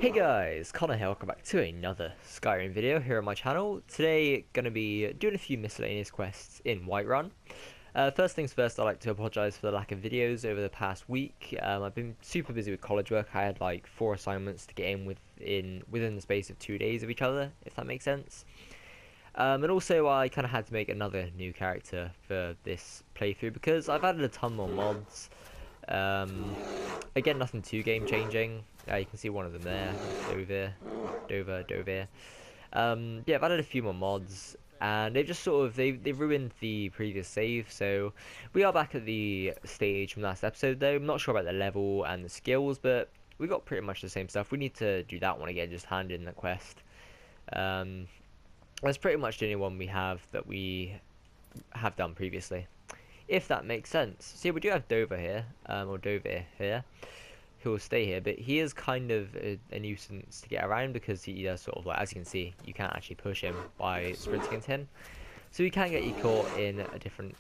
Hey guys, Connor here, welcome back to another Skyrim video here on my channel. Today, gonna be doing a few miscellaneous quests in Whiterun. First things first, I'd like to apologise for the lack of videos over the past week. I've been super busy with college work. I had like 4 assignments to get in within the space of 2 days of each other, if that makes sense. And also, I kind of had to make another new character for this playthrough because I've added a ton more mods. Again, nothing too game changing. You can see one of them there, Dover. Yeah, I've added a few more mods, and they've just sort of they've ruined the previous save. So we are back at the stage from last episode, though. I'm not sure about the level and the skills, but we got pretty much the same stuff. We need to do that one again, just hand in the quest. That's pretty much the only one we have that we have done previously, if that makes sense. See, we do have Dover here, or Dover here, who will stay here, but he is kind of a nuisance to get around because he does sort of, like, as you can see, you can't actually push him by sprinting into him. So he can get you caught in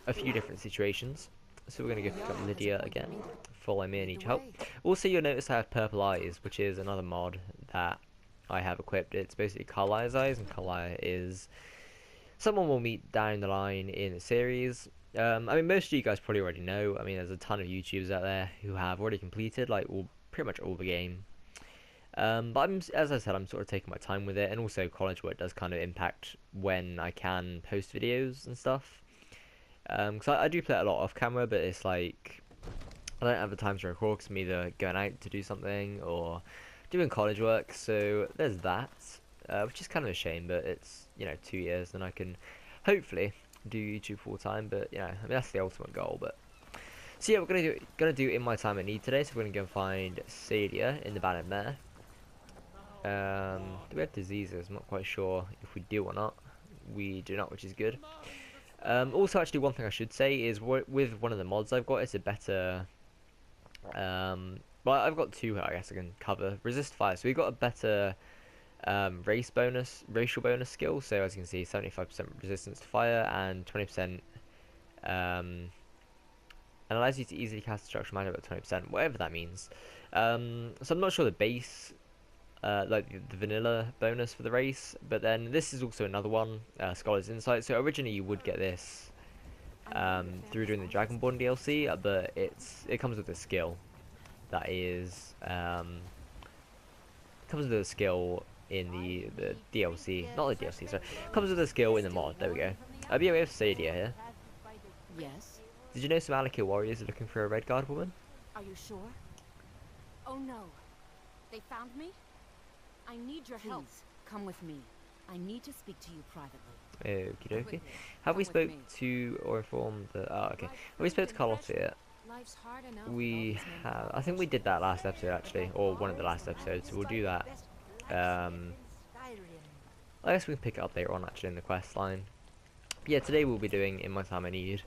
a few different situations. So we're going to go pick up Lydia again. Follow me and need help. Also, you'll notice I have purple eyes, which is another mod that I have equipped. It's basically Carlyle's eyes, and Carlyle is someone we'll meet down the line in the series. I mean, most of you guys probably already know. I mean, there's a ton of YouTubers out there who have already completed like pretty much all the game. But as I said, I'm sort of taking my time with it, and also college work does kind of impact when I can post videos and stuff. Because I do play a lot off camera, but it's like I don't have the time to record because I'm either going out to do something or doing college work. So there's that, which is kind of a shame, but it's 2 years, and I can hopefully do YouTube full time. But I mean, that's the ultimate goal. But so yeah, we're gonna do in my time at need today. So we're gonna go and find SAADIA in the Bannered Mare. Do we have diseases? I'm not quite sure if we do or not. We do not, which is good. Also, actually, one thing I should say is with one of the mods I've got, it's a better. Well, I've got two. I guess I can cover resist fire. So we've got a better racial bonus skill. So as you can see, 75% resistance to fire and 20%, and allows you to easily cast destruction magic at 20%, whatever that means. So I'm not sure the base, like the vanilla bonus for the race, but then this is also another one, Scholar's Insight. So originally you would get this through doing the Dragonborn DLC, but it comes with a skill that is comes with a skill in the DLC, not the DLC, sorry. Comes with a skill in the mod. There we go. I'll be aware of SAADIA here. Yes. Did you know some alik'r warriors are looking for a red guard woman? Are you sure? Oh no. They found me? I need your help. Come with me. I need to speak to you privately. Okie dokie. Have we spoke to or informed the... Oh, okay. Have we spoke to Carlotta yet? We have. I think we did that last episode, actually. Or one of the last episodes. So we'll do that. I guess we can pick it up later on, actually, in the quest line. But yeah, today we'll be doing In My Time I Need.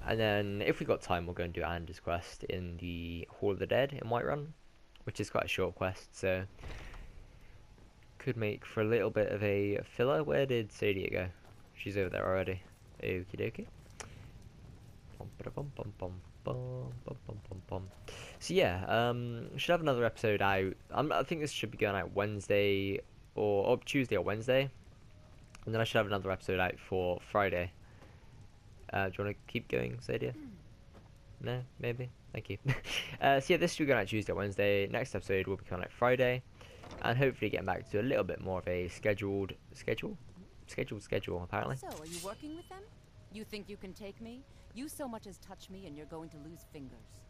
And then, if we've got time, we'll go and do Anders' quest in the Hall of the Dead in Whiterun, which is quite a short quest, so could make for a little bit of a filler. Where did SAADIA go? She's over there already. Okie dokie. So yeah, should have another episode out. I think this should be going out Wednesday or Tuesday or Wednesday, and then I should have another episode out for Friday. Do you want to keep going, SAADIA? No, maybe. Thank you. So yeah, this should be going out Tuesday or Wednesday. Next episode will be coming out Friday, and hopefully getting back to a little bit more of a scheduled schedule. Apparently. So, are you working with them? You think you can take me? You so much as touch me and you're going to lose fingers.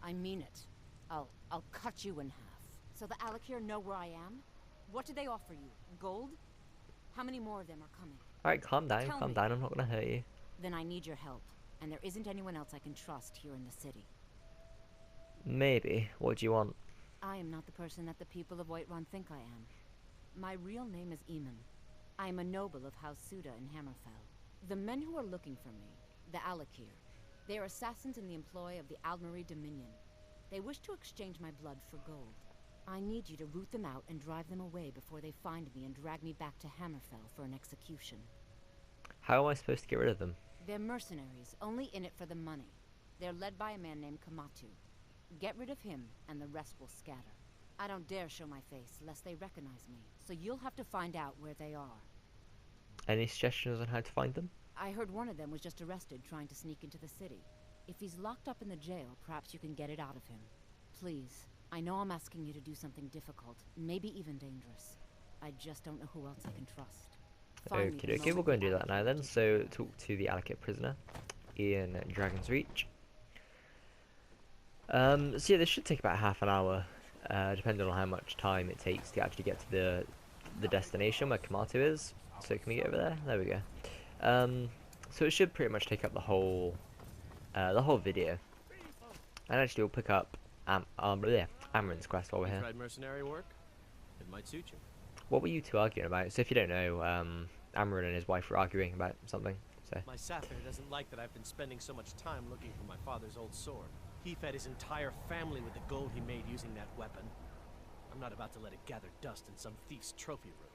I mean it. I'll cut you in half. So the alik'r know where I am? What do they offer you? Gold? How many more of them are coming? Alright, calm down, calm down. I'm not going to hurt you. Then I need your help. And there isn't anyone else I can trust here in the city. Maybe. What do you want? I am not the person that the people of Whiterun think I am. My real name is Eamon. I am a noble of House SAADIA in Hammerfell. The men who are looking for me, the alik'r, they are assassins in the employ of the Aldmeri Dominion. They wish to exchange my blood for gold. I need you to root them out and drive them away before they find me and drag me back to Hammerfell for an execution. How am I supposed to get rid of them? They're mercenaries, only in it for the money. They're led by a man named Kamatu. Get rid of him, and the rest will scatter. I don't dare show my face, lest they recognize me. So you'll have to find out where they are. Any suggestions on how to find them? I heard one of them was just arrested trying to sneak into the city. If he's locked up in the jail, perhaps you can get it out of him. Please, I know I'm asking you to do something difficult, maybe even dangerous. I just don't know who else I can trust. Find me the Okay, we'll moment go and the do that now alik'r then. takes So, over. talk to the alik'r prisoner in Dragon's Reach. So yeah, this should take about half an hour, depending on how much time it takes to actually get to the destination where Kamatu is. So can we get over there? There we go. So it should pretty much take up the whole video. And actually, we'll pick up Amren's quest while we're You here. tried mercenary work? It might suit you. What were you two arguing about? So if you don't know, Amren and his wife were arguing about something. So My Sapphire doesn't like that I've been spending so much time looking for my father's old sword. He fed his entire family with the gold he made using that weapon. I'm not about to let it gather dust in some thief's trophy room.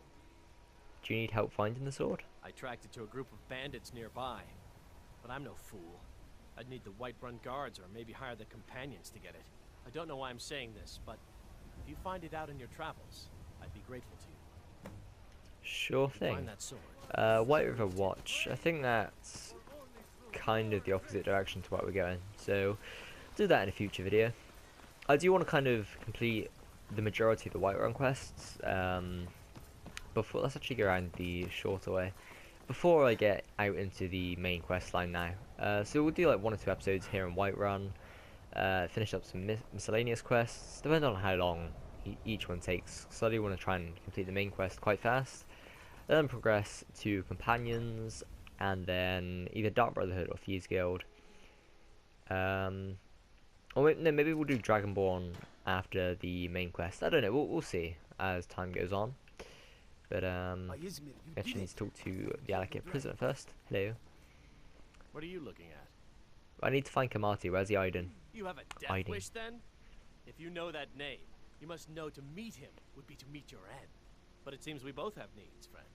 do you need help finding the sword? I tracked it to a group of bandits nearby. But I'm no fool. I'd need the Whiterun guards or maybe hire the companions to get it. I don't know why I'm saying this, but if you find it out in your travels, I'd be grateful to you. Sure thing. Find that sword. White River Watch. I think that's kind of the opposite direction to what we're going. So do that in a future video. I do want to kind of complete the majority of the Whiterun quests. Before, let's actually go around the shorter way. Before I get out into the main quest line now. So we'll do like 1 or 2 episodes here in Whiterun. Finish up some miscellaneous quests, depending on how long each one takes. So I do want to try and complete the main quest quite fast. Then progress to companions, and then either Dark Brotherhood or Thieves Guild. Or no, maybe we'll do Dragonborn after the main quest. I don't know. We'll see as time goes on. But I actually need to talk to the alik'r prisoner first. Hello. What are you looking at? I need to find Kamatu. Where's he hiding? You have a death Hiding. wish then? If you know that name, you must know to meet him would be to meet your end. But it seems we both have needs, friend.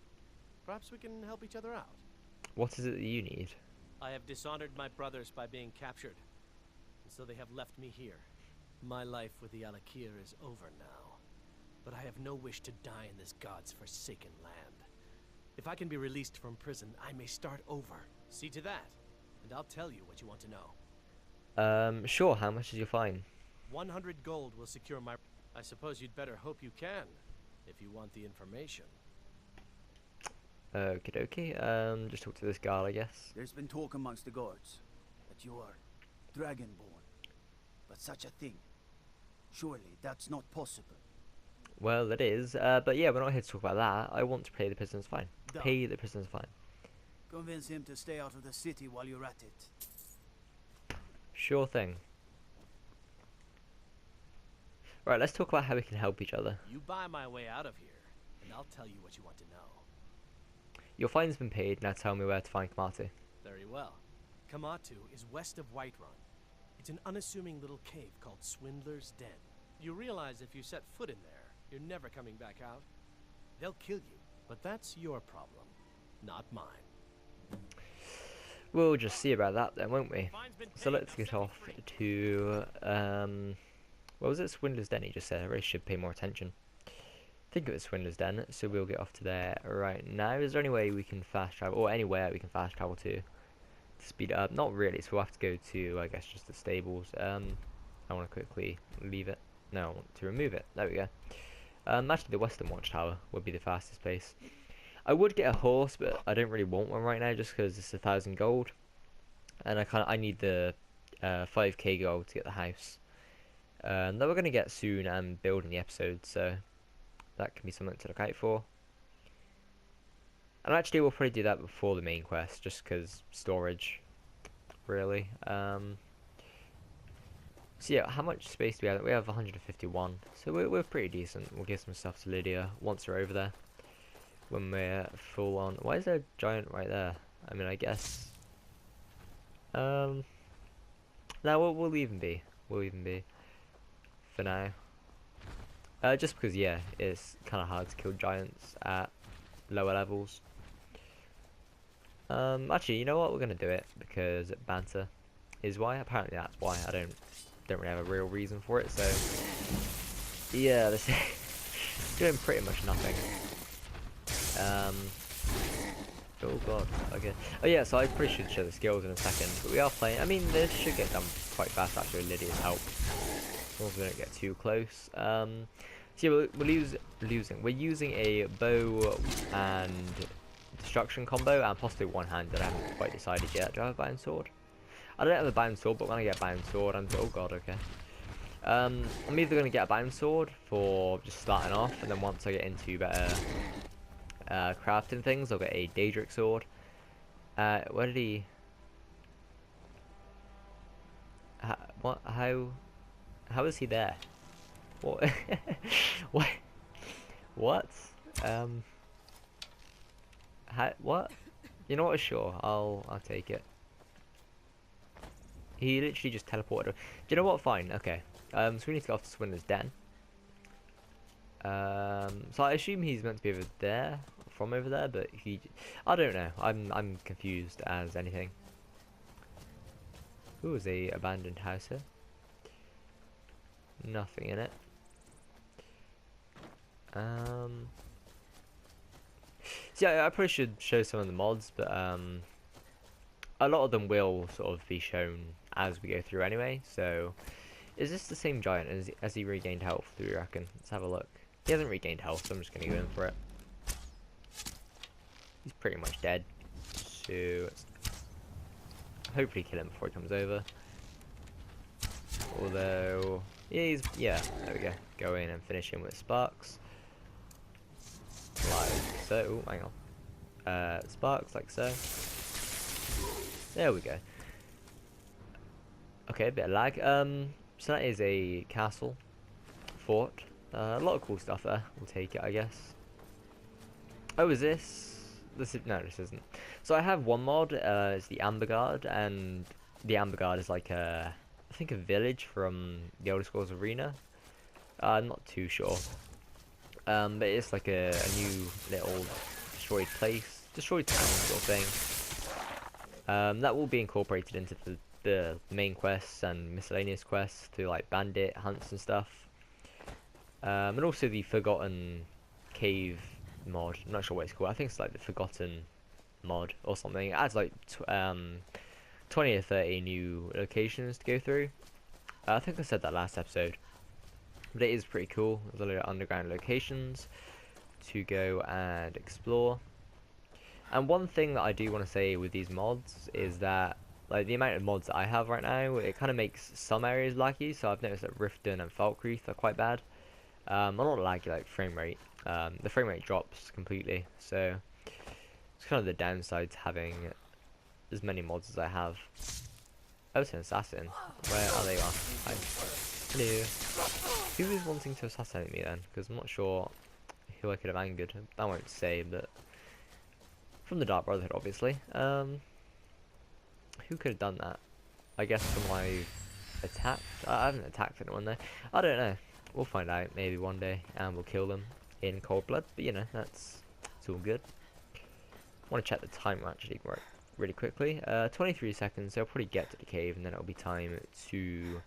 Perhaps we can help each other out. What is it that you need? I have dishonored my brothers by being captured, and so they have left me here. My life with the alik'r is over now, but I have no wish to die in this god's forsaken land. If I can be released from prison, I may start over. See to that, and I'll tell you what you want to know. Sure. How much is your fine? 100 gold will secure my... I suppose you'd better hope you can, if you want the information. Okay. Just talk to this guard, I guess. There's been talk amongst the guards that you are Dragonborn. But such a thing, surely that's not possible. Well, it is. But yeah, we're not here to talk about that. I want to pay the prisoner's fine. Done. Pay the prisoner's fine. Convince him to stay out of the city while you're at it. Sure thing. Right, let's talk about how we can help each other. You buy my way out of here, and I'll tell you what you want to know. Your fine's been paid. Now tell me where to find Kamatu. Very well. Kamatu is west of Whiterun. It's an unassuming little cave called Swindler's Den. You realize if you set foot in there, you're never coming back out. They'll kill you, but that's your problem, not mine. We'll just see about that then, won't we? Fine's been So paid, let's now get set me off free. to what was it? Swindler's Den. He just said. I really should pay more attention. I think it was Swindler's Den. So we'll get off to there right now. Is there any way we can fast travel, or anywhere we can fast travel to speed it up? Not really. So we'll have to go to, I guess, just the stables. I want to quickly leave it. No, I want to remove it. There we go. Actually, the Western Watchtower would be the fastest place. I would get a horse, but I don't really want one right now, just because it's 1,000 gold, and I need the 5k gold to get the house. That we're gonna get soon and build in the episode, so that can be something to look out for. And actually, we'll probably do that before the main quest, just because storage, really. So yeah, how much space do we have? We have 151, so we're pretty decent. We'll give some stuff to Lydia once we're over there. When we're full on. Why is there a giant right there? I mean, I guess. No, we'll leave him be. We'll leave him be. For now. Just because, yeah, it's kind of hard to kill giants at lower levels. Actually, you know what? We're gonna do it because banter is why. Apparently, that's why. I don't really have a real reason for it. So Yeah, this is doing pretty much nothing. Oh god, okay. Oh yeah, so I probably should show the skills in a second, but we are playing. I mean, this should get done quite fast actually with Lydia's help. As long as we don't get too close. So yeah, we're using a bow and destruction combo, and possibly one-handed. I haven't quite decided yet. Do I have a bound sword? I don't have a bound sword, but when I get a bound sword, oh god, okay. I'm either going to get a bound sword for just starting off, and then once I get into better crafting things, I'll get a Daedric sword. Where did he... what? How is he there? What? What? What? What? You know what? Sure, I'll take it. He literally just teleported. Do you know what? Fine. Okay. So we need to go off to Swindler's Den. So I assume he's meant to be over there, from over there, but I don't know. I'm confused as anything. Ooh, is a abandoned house here? Nothing in it. So yeah, I probably should show some of the mods, but a lot of them will sort of be shown as we go through anyway. So, is this the same giant? Has he regained health, do you reckon? Let's have a look. He hasn't regained health, so I'm just going to go in for it. He's pretty much dead. So, let's hopefully kill him before he comes over. Although, yeah, there we go. Go in and finish him with sparks. Like so. Oh, hang on. Sparks, like so. There we go. Okay, a bit of lag. So that is a castle. Fort. A lot of cool stuff there. We'll take it, I guess. Oh, is this? No, this isn't. So I have one mod. It's the Amber Guard, and the Amber Guard is like I think a village from the Elder Scrolls Arena. I'm not too sure. But it's like a new little destroyed place, destroyed town sort of thing. That will be incorporated into the main quests and miscellaneous quests through like bandit hunts and stuff. And also the Forgotten Cave mod. I'm not sure what it's called. I think it's like the Forgotten mod or something. It adds like 20 or 30 new locations to go through. I think I said that last episode. But it is pretty cool. There's a lot of underground locations to go and explore. And one thing that I do want to say with these mods is that like the amount of mods that I have right now, it kind of makes some areas laggy. So I've noticed that Riften and Falkreath are quite bad. Well, not laggy, like frame rate. The frame rate drops completely. So it's kind of the downside to having as many mods as I have. Oh, it's an assassin. Where are they? Hi. Hello. Who is wanting to assassinate me then? Because I'm not sure who I could have angered. I won't say, but from the Dark Brotherhood, obviously. Who could have done that? I guess from my attack. I haven't attacked anyone though. I don't know. We'll find out maybe one day, and we'll kill them in cold blood. But you know, it's all good. I want to check the timer actually really quickly. 23 seconds. So I'll probably get to the cave, and then it'll be time to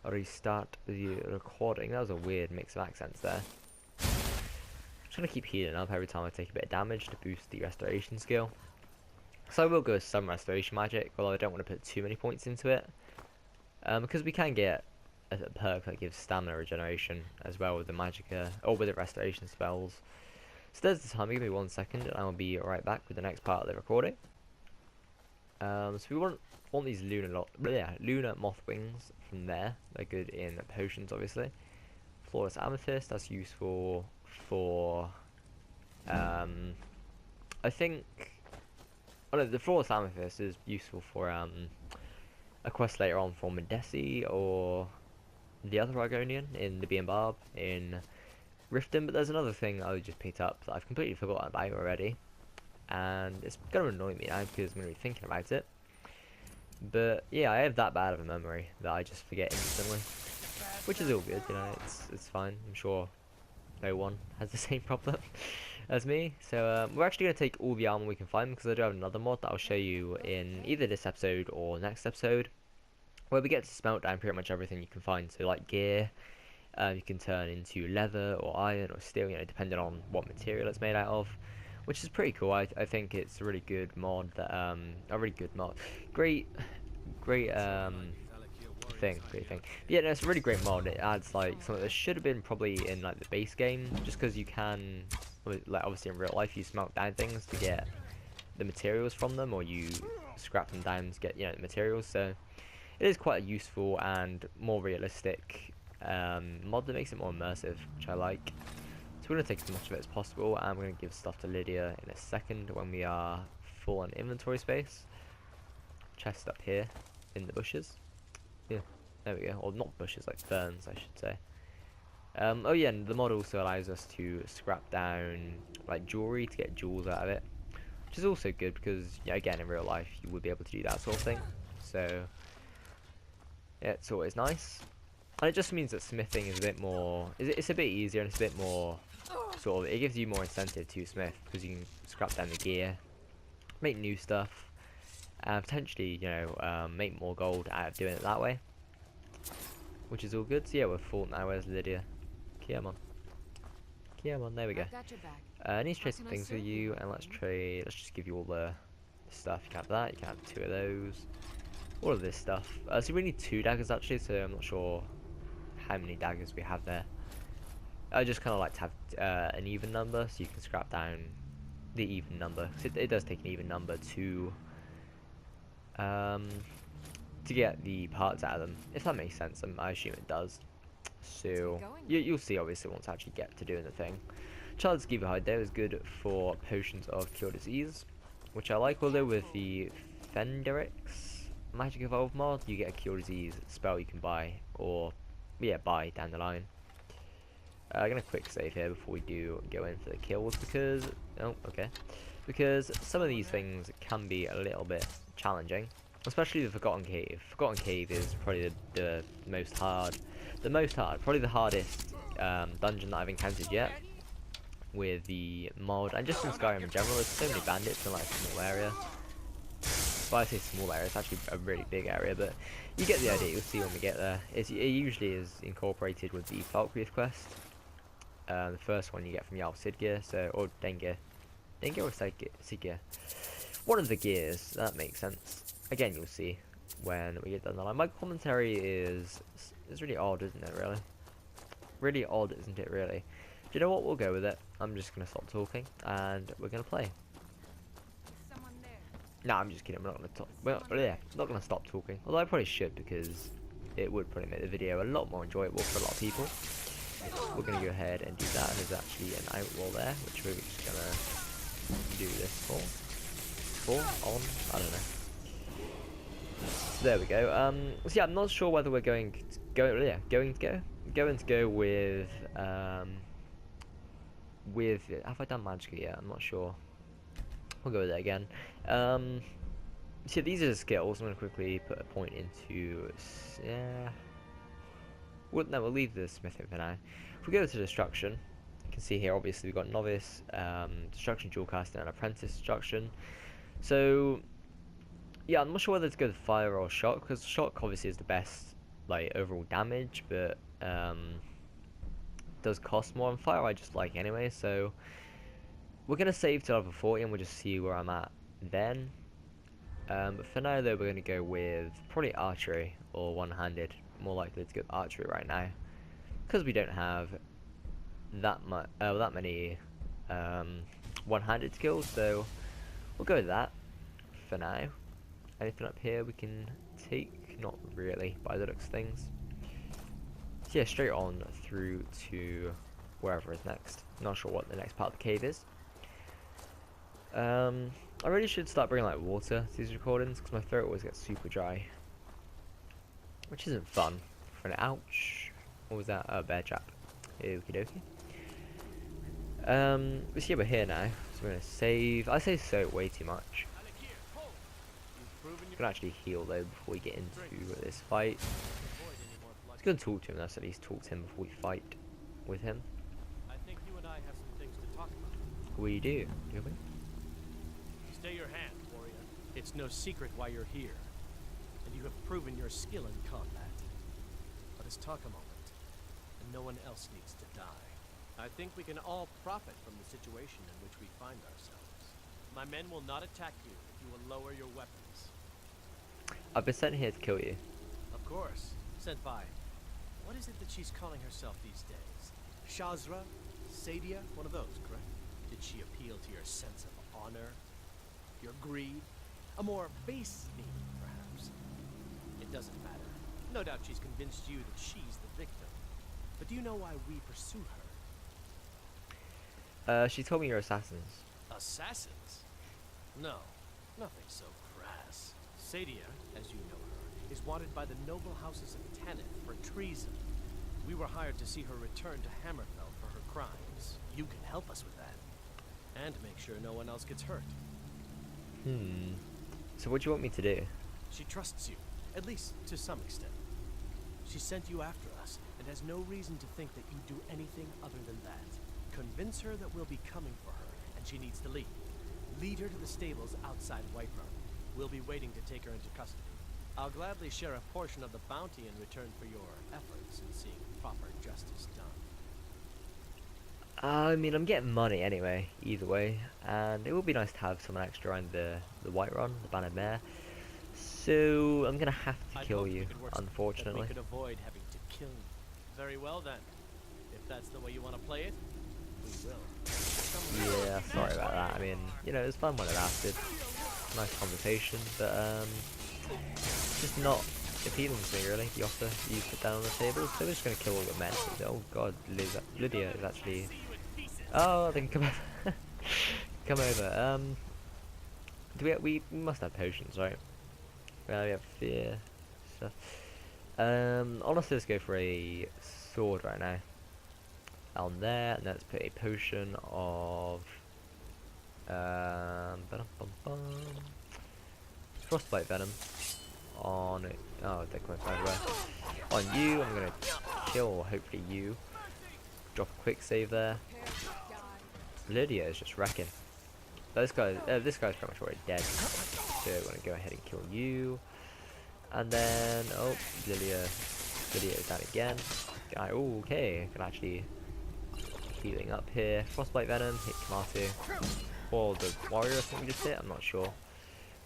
restart the recording. That was a weird mix of accents there. I'm just gonna keep healing up every time I take a bit of damage to boost the restoration skill. So I will go with some restoration magic, although I don't want to put too many points into it. Because we can get a perk that gives stamina regeneration as well with the magicka, or with the restoration spells. So there's the time. Give me 1 second, and I'll be right back with the next part of the recording. So we want these lunar moth wings from there. They're good in potions, obviously. Flawless amethyst, that's useful for I think the flawless amethyst is useful for a quest later on for Medesi or the other Argonian in the and Barb in Riften. But there's another thing I just picked up that I've completely forgotten about already, and it's gonna annoy me now because I'm gonna be thinking about it. But yeah, I have that bad of a memory that I just forget instantly, which is all good, you know. It's fine. I'm sure no one has the same problem as me. So we're actually gonna take all the armor we can find, because I do have another mod that I'll show you in either this episode or next episode, where we get to smelt down pretty much everything you can find. So like gear, You can turn into leather or iron or steel, you know, depending on what material it's made out of, which is pretty cool. I think it's a really good mod that a really good mod, great great great thing. But yeah, no, it's a really great mod. It adds like something that should have been probably in like the base game, just because you can, like obviously in real life you smelt down things to get the materials from them, or you scrap them down to get, you know, the materials. So it is quite a useful and more realistic mod that makes it more immersive, which I like. So we're going to take as much of it as possible, and we're going to give stuff to Lydia in a second when we are full on inventory space. Chest up here in the bushes. Yeah, there we go. Or not bushes, like ferns, I should say. Oh yeah, and the mod also allows us to scrap down like jewelry to get jewels out of it, which is also good because, yeah, again, in real life you would be able to do that sort of thing. So yeah, it's always nice, and it just means that smithing is a bit more. It's a bit easier, and it's a bit more sort of. It gives you more incentive to smith because you can scrap down the gear, make new stuff, and potentially, you know, make more gold out of doing it that way, which is all good. So yeah, we're full now. Where's Lydia? Come on. Come on, there we go. I've got your back. I need to trade How some can I things with serve you, you, and let's Queen? trade. Let's just give you all the stuff. You can have that. You can have 2 of those. All of this stuff. So we need 2 daggers actually. So I'm not sure how many daggers we have there. I just kind of like to have an even number, so you can scrap down the even number. 'Cause it does take an even number to get the parts out of them, if that makes sense. I assume it does. So you'll see obviously once I actually get to doing the thing. Child's Giver Hide there is good for potions of cure disease, which I like, although with the Fenderix Magic Evolve mod you get a cure disease spell you can buy, or yeah, buy down the line. I'm gonna quick save here before we do go in for the kills, because because some of these things can be a little bit challenging, especially the Forgotten Cave. Forgotten Cave is probably the most hard, probably the hardest dungeon that I've encountered yet with the mod, and just in Skyrim in general. There's so many bandits in like a small area. Well, I say small area, it's actually a really big area, but you get the idea. You'll see when we get there. It usually is incorporated with the Falkreath quest. The first one you get from Jarl Siggeir, so, or Dengir or Siggeir. One of the gears, that makes sense. Again, you'll see when we get down the line. My commentary is really odd, isn't it, really? Really odd, isn't it, really? Do you know what? We'll go with it. I'm just going to stop talking, and we're going to play. No, I'm just kidding. I'm not going to talk. Well, yeah, not going to stop talking. Although I probably should, because it would probably make the video a lot more enjoyable for a lot of people. We're going to go ahead and do that. There's actually an outlaw there, which we're just going to do this for. I don't know. So there we go. So yeah, I'm not sure whether we're going to go with have I done magic yet? I'm not sure. We'll go with it again. So these are the skills. I'm going to quickly put a point into. Well, no, we'll leave the smithing for now. If we go to destruction, you can see here obviously we've got novice, destruction, dual casting, and apprentice destruction. So yeah, I'm not sure whether to go with fire or shock, because shock obviously is the best like overall damage, but does cost more, and fire I just like anyway. So we're gonna save to level 40 and we'll just see where I'm at then. But for now though, we're gonna go with probably archery or one-handed. More likely to go with archery right now, because we don't have that many one-handed skills. So we'll go with that for now. Anything up here we can take? Not really, by the looks of things. So yeah, straight on through to wherever is next. Not sure what the next part of the cave is. I really should start bringing like water to these recordings, because my throat always gets super dry, which isn't fun. For an ouch. What was that? Oh, bear trap. Okie dokie. So yeah, we're here now. So we're gonna save. I say so way too much. I'm gonna actually heal though before we get into this fight. Let's go and talk to him. Let's at least talk to him before we fight with him. I think you and I have some things to talk about. We do we? Stay your hand, warrior. It's no secret why you're here, and you have proven your skill in combat. Let us talk a moment, and no one else needs to die. I think we can all profit from the situation in which we find ourselves. My men will not attack you if you will lower your weapons. I've been sent here to kill you. Of course. Sent by. What is it that she's calling herself these days? Shazra? SAADIA? One of those, correct? Did she appeal to your sense of honor? Your greed? A more base need, perhaps? It doesn't matter. No doubt she's convinced you that she's the victim. But do you know why we pursue her? She told me you're assassins. Assassins? No. Nothing so crass. SAADIA, as you know her, is wanted by the noble houses of Tanith for treason. We were hired to see her return to Hammerfell for her crimes. You can help us with that. And make sure no one else gets hurt. So what do you want me to do? She trusts you, at least to some extent. She sent you after us, and has no reason to think that you do anything other than that. Convince her that we'll be coming for her, and she needs to leave. Lead her to the stables outside Whiterun. We'll be waiting to take her into custody. I'll gladly share a portion of the bounty in return for your efforts in seeing proper justice done. I mean, I'm getting money anyway, either way, and it would be nice to have someone extra around the Whiterun, the Bannered Mare. So I'm gonna have to kill you, unfortunately. We could avoid having to kill you. Very well then. If that's the way you want to play it, we will. Yeah, sorry about that. I mean, you know, it was fun when it lasted. Nice conversation, but just not appealing to me really. The offer you put down on the table, so we're just gonna kill all the men. Oh god, Lydia is actually. Oh, they can come over. Come over. Do we must have potions, right? We have fear stuff. Honestly, let's go for a sword right now. On there, and let's put a potion of frostbite venom on it. Oh, they're quite far away. On you, I'm gonna kill hopefully you. Drop a quick save there. Lydia is just wrecking. This guy's pretty much already dead. So I'm gonna go ahead and kill you. And then Lydia is down again. Oh, okay, I can actually healing up here. Frostbite venom, hit Kamatu. Or the warrior I think we just hit, I'm not sure.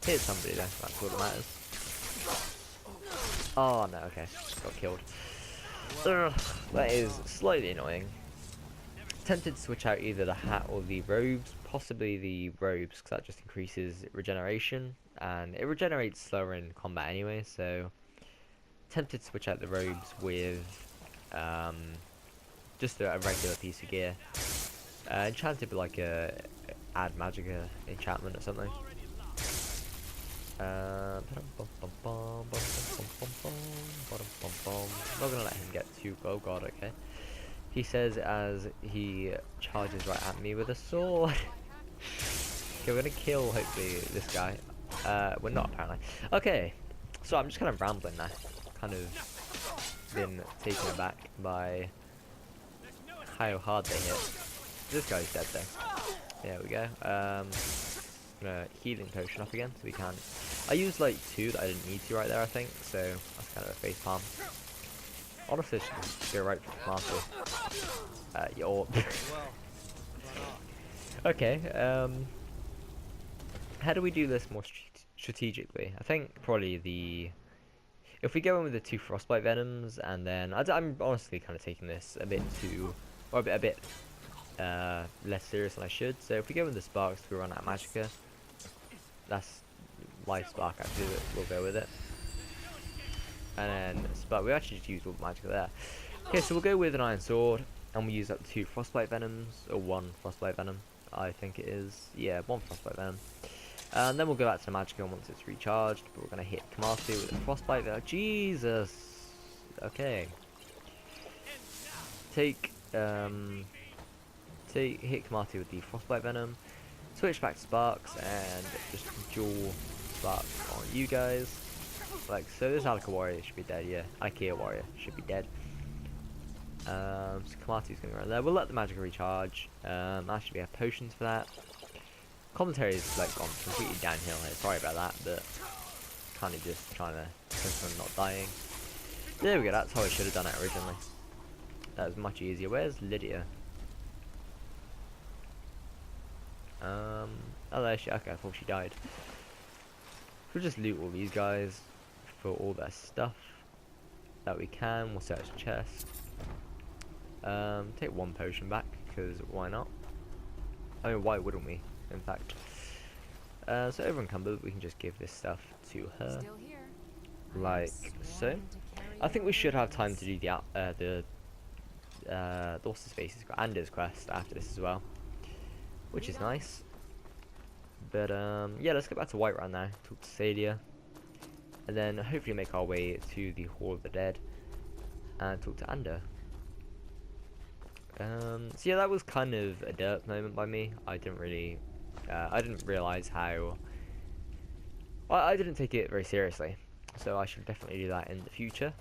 Hit somebody though, that's all that matters. Oh no, okay, got killed. Ugh, that is slightly annoying. Tempted to switch out either the hat or the robes, possibly the robes because that just increases regeneration and it regenerates slower in combat anyway, so tempted to switch out the robes with just a regular piece of gear. Enchanted with like a add magica enchantment or something. Not gonna let him get too. Oh god, okay. He says as he charges right at me with a sword. Okay, we're gonna kill hopefully this guy. We're not apparently. Okay, so I'm just kind of rambling now. Kind of been taken aback by how hard they hit. This guy's dead though. There we go. Gonna healing potion up again so we can. I used like 2 that I didn't need to right there, I think, so that's kind of a face palm. Honestly, just go right for Master. Okay, how do we do this more strategically? I think probably if we go in with the 2 frostbite venoms, and then I'm honestly kind of taking this a bit too, or a bit less serious than I should. So if we go with the sparks, we run out of magicka. That's life spark actually. We'll go with it. And then spark. We actually just used all the magicka there. Okay, so we'll go with an iron sword, and we'll use up 2 frostbite venoms, or 1 frostbite venom. I think it is. Yeah, 1 frostbite venom. And then we'll go back to the magicka once it's recharged. But we're gonna hit Kamatu with a frostbite venom. Jesus. Okay. Hit Kamatu with the frostbite venom, switch back to sparks, and just dual sparks on you guys. Like so, this alik'r warrior should be dead. Yeah, alik'r warrior should be dead. So Kamatu's going around there. We'll let the magic recharge. Actually, we have potions for that. Commentary is like gone completely downhill here. Sorry about that, but kind of just trying to focus on not dying. There we go. That's how I should have done it originally. That was much easier. Where's Lydia? Oh, there she. Okay, I thought she died. We'll just loot all these guys for all their stuff that we can. We'll search the chest. Take one potion back, because why not? I mean, why wouldn't we, in fact? So over encumbered, we can just give this stuff to her. Still here. Like so. I think we should have time to do the what's the spaces, Anders quest after this as well, which is nice. But yeah, let's get back to Whiterun now, talk to SAADIA, and then hopefully make our way to the Hall of the Dead and talk to Ander. So yeah, that was kind of a derp moment by me. I didn't realise how. Well, I didn't take it very seriously, so I should definitely do that in the future.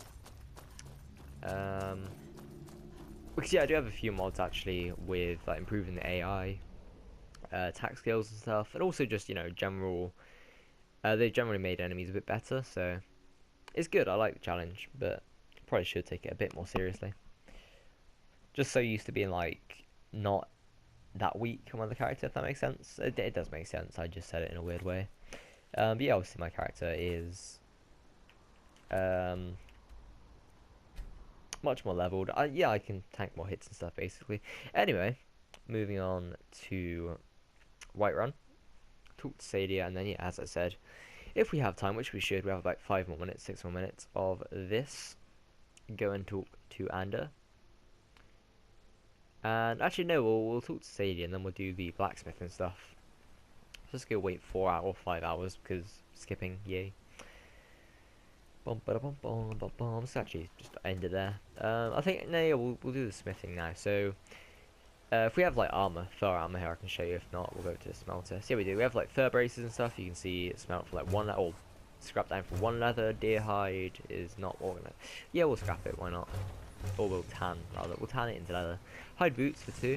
Because yeah, I do have a few mods actually with like improving the AI, attack skills and stuff, and also just, you know, general. They've generally made enemies a bit better, so it's good. I like the challenge, but probably should take it a bit more seriously. Just so used to being like not that weak on the character, if that makes sense. It does make sense. I just said it in a weird way. But yeah, obviously my character is much more leveled. Yeah, I can tank more hits and stuff basically. Anyway, moving on to Whiterun. Talk to SAADIA, and then yeah, as I said, if we have time, which we should, we have like 5 more minutes, 6 more minutes of this. Go and talk to Ander. And actually no, we'll talk to SAADIA and then we'll do the blacksmith and stuff. Just go wait 4 hours or 5 hours because skipping, yay. Bum ba da bum bum bum bum. Let's actually just end it there. I think no, yeah, we'll do the smithing now. So if we have like armor, fur armor here, I can show you. If not, we'll go to the smelter. So yeah, we do. We have like fur braces and stuff. You can see it smelt for like 1 leather, or scrap down for 1 leather. Deer hide is not what we're gonna. Yeah, we'll scrap it. Why not? Or we'll tan rather. We'll tan it into leather. Hide boots for 2.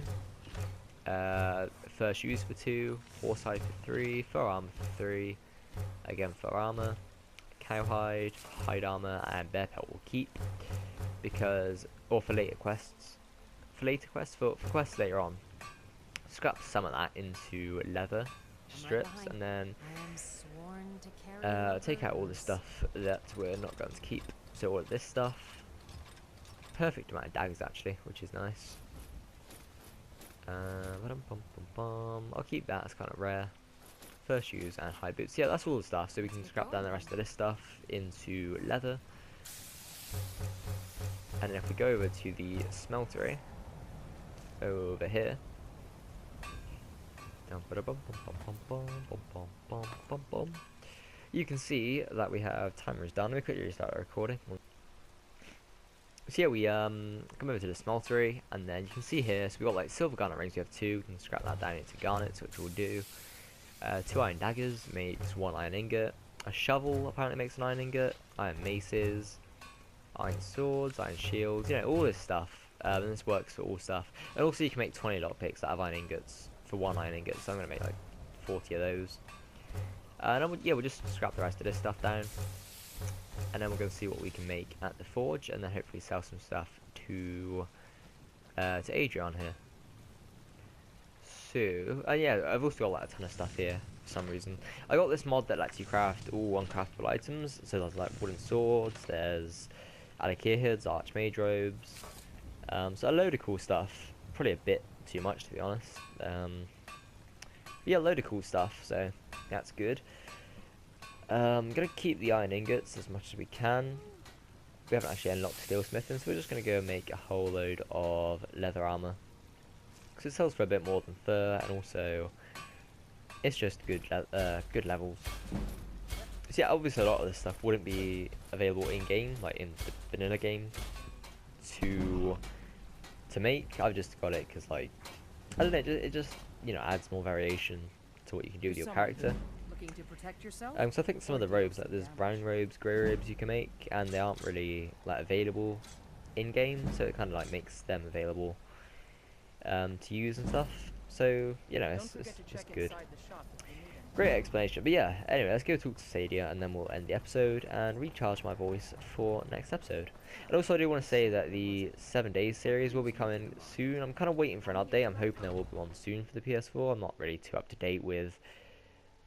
Fur shoes for 2. Horse hide for 3. Fur armor for 3. Again, fur armor. Cowhide, hide armor, and bear pelt will keep, because, or for later quests. For quests later on, scrap some of that into leather strips, and then take out all the stuff that we're not going to keep. So all of this stuff, perfect amount of daggers actually, which is nice. I'll keep that, it's kind of rare. Fur shoes and high boots. Yeah, that's all the stuff. So we can scrap down the rest of this stuff into leather. And then if we go over to the smeltery over here, you can see that we have timers done. Let me quickly restart the recording. So yeah, we come over to the smeltery, and then you can see here, so we've got like silver garnet rings, we have 2, we can scrap that down into garnets, which we'll do. 2 iron daggers makes 1 iron ingot. A shovel apparently makes an iron ingot. Iron maces, iron swords, iron shields, you know, all this stuff. And this works for all stuff. And also you can make 20 lockpicks that have iron ingots for 1 iron ingot, so I'm going to make like 40 of those. And yeah, we'll just scrap the rest of this stuff down. And then we're going to see what we can make at the forge, and then hopefully sell some stuff to Adrian here. So, yeah, I've also got like a ton of stuff here for some reason. I got this mod that lets you craft all uncraftable items. So there's like wooden swords, there's alik'r hoods, archmage robes. So a load of cool stuff. Probably a bit too much to be honest. Yeah, a load of cool stuff, so that's good. I'm going to keep the iron ingots as much as we can. We haven't actually unlocked steelsmithing, so we're just going to go make a whole load of leather armor. Because it sells for a bit more than fur, and also it's just good levels. So yeah, obviously a lot of this stuff wouldn't be available in game, like in the vanilla game, to make. I've just got it because, like, I don't know, it just, you know, adds more variation to what you can do with your character. Looking to protect yourself? So I think some of the robes, like there's brown robes, grey robes you can make, and they aren't really like available in game, so it kind of like makes them available to use and stuff. So, you know, it's just good. Great explanation. But yeah, anyway, let's go talk to SAADIA and then we'll end the episode and recharge my voice for next episode. And also I do want to say that the 7 Days series will be coming soon. I'm kind of waiting for an update. I'm hoping there will be one soon for the PS4. I'm not really too up to date with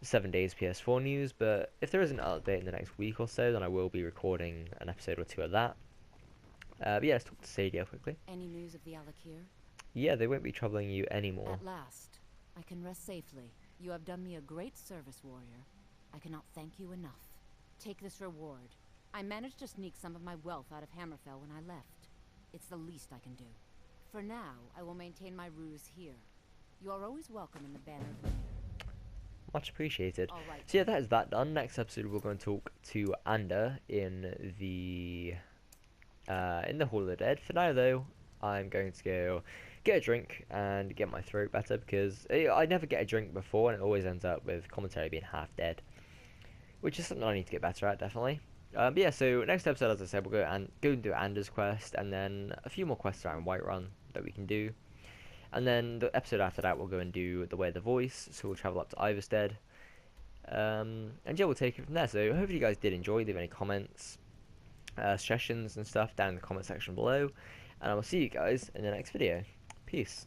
7 Days PS4 news, but if there is an update in the next week or so, then I will be recording an episode or two of that. But yeah, let's talk to SAADIA quickly. Any news of the alik'r? Yeah, they won't be troubling you anymore. At last, I can rest safely. You have done me a great service, warrior. I cannot thank you enough. Take this reward. I managed to sneak some of my wealth out of Hammerfell when I left. It's the least I can do. For now, I will maintain my ruse here. You are always welcome in the Bannered Lair. Much appreciated. All right. So yeah, that is that done. Next episode, we're going to talk to Anda in the Hall of the Dead. For now, though, I'm going to go get a drink and get my throat better because I never get a drink before and it always ends up with commentary being half dead, which is something I need to get better at, definitely. But yeah, so next episode, as I said, we'll go and do Anda's quest and then a few more quests around Whiterun that we can do. And then the episode after that, we'll go and do the Way of the Voice, so we'll travel up to Iverstead. And yeah, we'll take it from there. So hopefully you guys did enjoy. Leave any comments, suggestions and stuff down in the comment section below. And I will see you guys in the next video. Peace.